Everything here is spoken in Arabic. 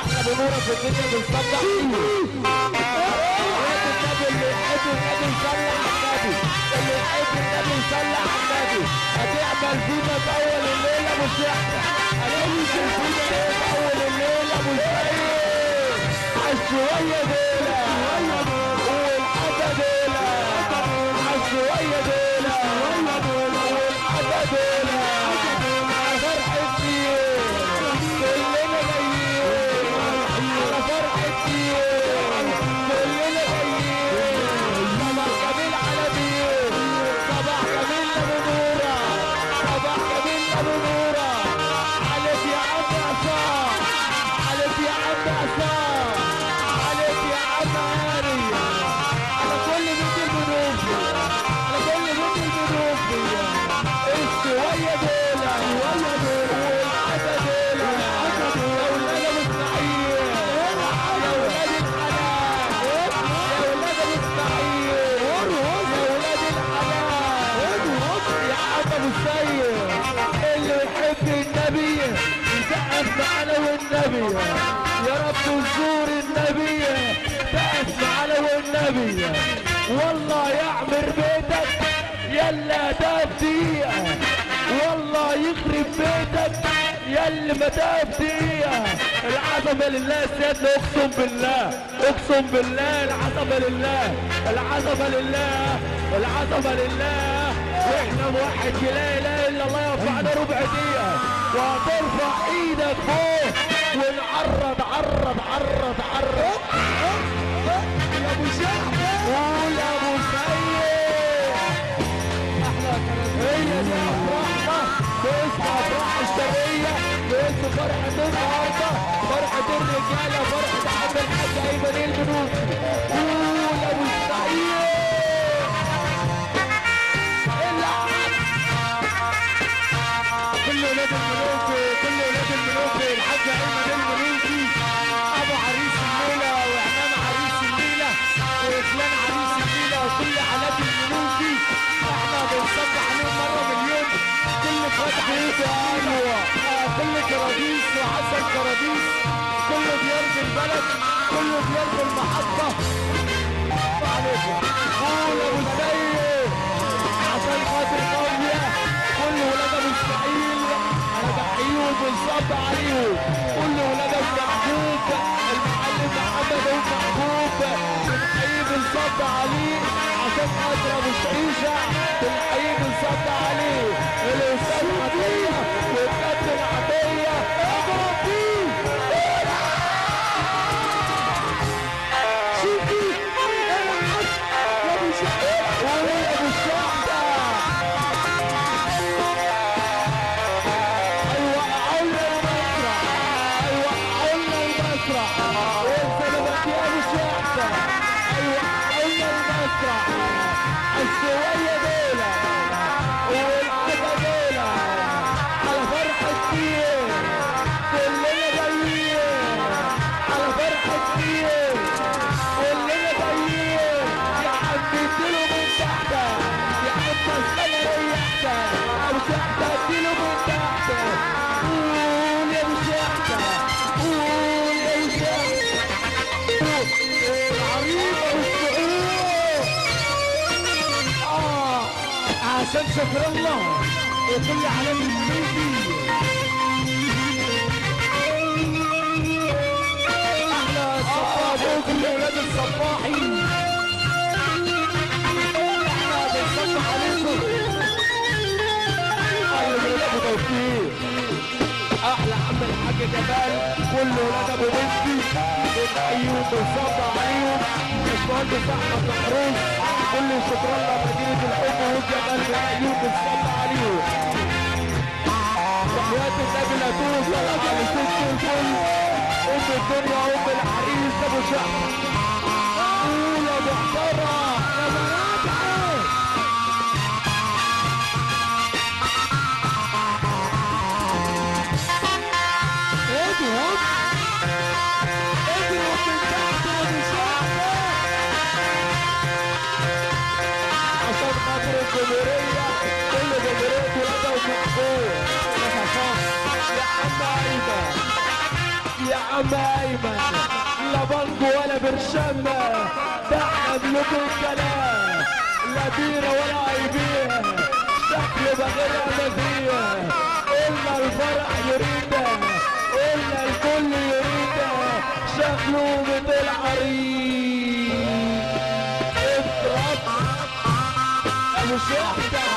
احلى بنوره في الدنيا بنصدق اللي يحب النبي يصلي على النبي، اللي يحب النبي يصلي على النبي. هتعمل فينا في اول الليله مش احنا، هتعمل فينا في اول الليله مش عالشويه ديله والحاجه ديله، عالشويه ديله والحاجه ديله، على فرحه دين كلنا جايين، على فرحه دين كلنا جايين. صباح جميل على مين؟ صباح جميل لابو نوره، صباح جميل لابو نوره. عليك يا عم عصام، عليك يا عم عصام، عليك يا عم هاني، على كل بيت المنوفي، على كل بيت المنوفي. الشويه دول والعدا دول يا ولاد ابو اسماعيل، يا ولاد الحلال، يا ولاد ابو اسماعيل، يا ولاد الحلال، يا عم ابو السيد. اللي يحب النبي يسقف معانا والنبي، يا رب نزور النبي سقف معانا والنبي. والله يعمر بيتك يلا دقيقة، والله يخرب بيتك يلي ما دقيقة. العظمة لله سيادنا، اقسم بالله اقسم بالله العظمة لله، العظمة لله، العظمة لله. واحنا موحد لا اله الا الله يرفعنا ربع دقيقة، وهترفع ايدك فوق ونعرض عرض عرض عرض يا ابو شعبة، قول يا ابو سيد. احلى كلام، هي دي افراحنا باسم افراح الشرقية، باسم فرحة النهارده، فرحة الرجالة، فرحة عم الحاج ايمن المنوفي. قول يا ابو سيد. كل ولاد المنوفي، كل ولاد المنوفي، الحاج ايمن المنوفي ابو عريس الليله وعمام عريس الليله وفلان عريس الليله وكل حالات المنوفي. احنا بنصب عليهم مره مليون. كل فتح ايده ايوه، كل كراديس وحسن كراديس، كل ديار البلد، كل ديار المحطه. عليكم قول ابو السيد عشان خاطر قويه. كل ولاد ابو اسماعيل انا بحييهم وبنصب عليهم. كل ولاد ابو محبوب، المعلم محمد ابو محبوب بنحييه بنصب عليه عشان خاطر ابو شعيشه، بنحييه بنصب عليه. الاستاذ عطيه والكابتن عطيه اضرب فيه. شوفي العب يا ابو شعيشه، قول يا ابو الشعبه. الشوية دولة والحاجة دولة على فرحة كتير، كلنا جايين على فرحة كتير، كلنا جايين. يا عم اديله من تحت، يا عم استنى ريحت ابو شحتة، اديله من تحت. قول يا ابو شحتة، قول يا ابو شحتة. العريضة والسعود عشان شكر الله وكل علام المنوفي. احلى صباح وكل اولاد الصباحي، احنا بنصبح عليكم. اهلا ولاد ابو توفيق، احلى عم الحاج جمال، كل ولاد ابو بنتي بنحييهم بنصبح عليهم. باشمهندس احمد محروس، كل شكرا لله مدينة الحب والجمال بنحييهم بنصب عليهم. تحيات النبي لا توصل على ست الكل، ام الدنيا ام العريس ابو شحتة. قول يا محترم يا بنات عين. اضرب اضرب من تحت يا ابو شحتة عشان خاطر الجمهورية، كل جمهورية ولادها ومحبوب. يا عم ايمن، يا عم ايمن لا بنجو ولا برشامة، ده احنا ملوك الكلام، لا بيرة ولا ايبية، شكله بغيرها مزية، قلنا الفرح يريده، قلنا الكل يريده، شكله مثل العريس. اضرب ابو شحتة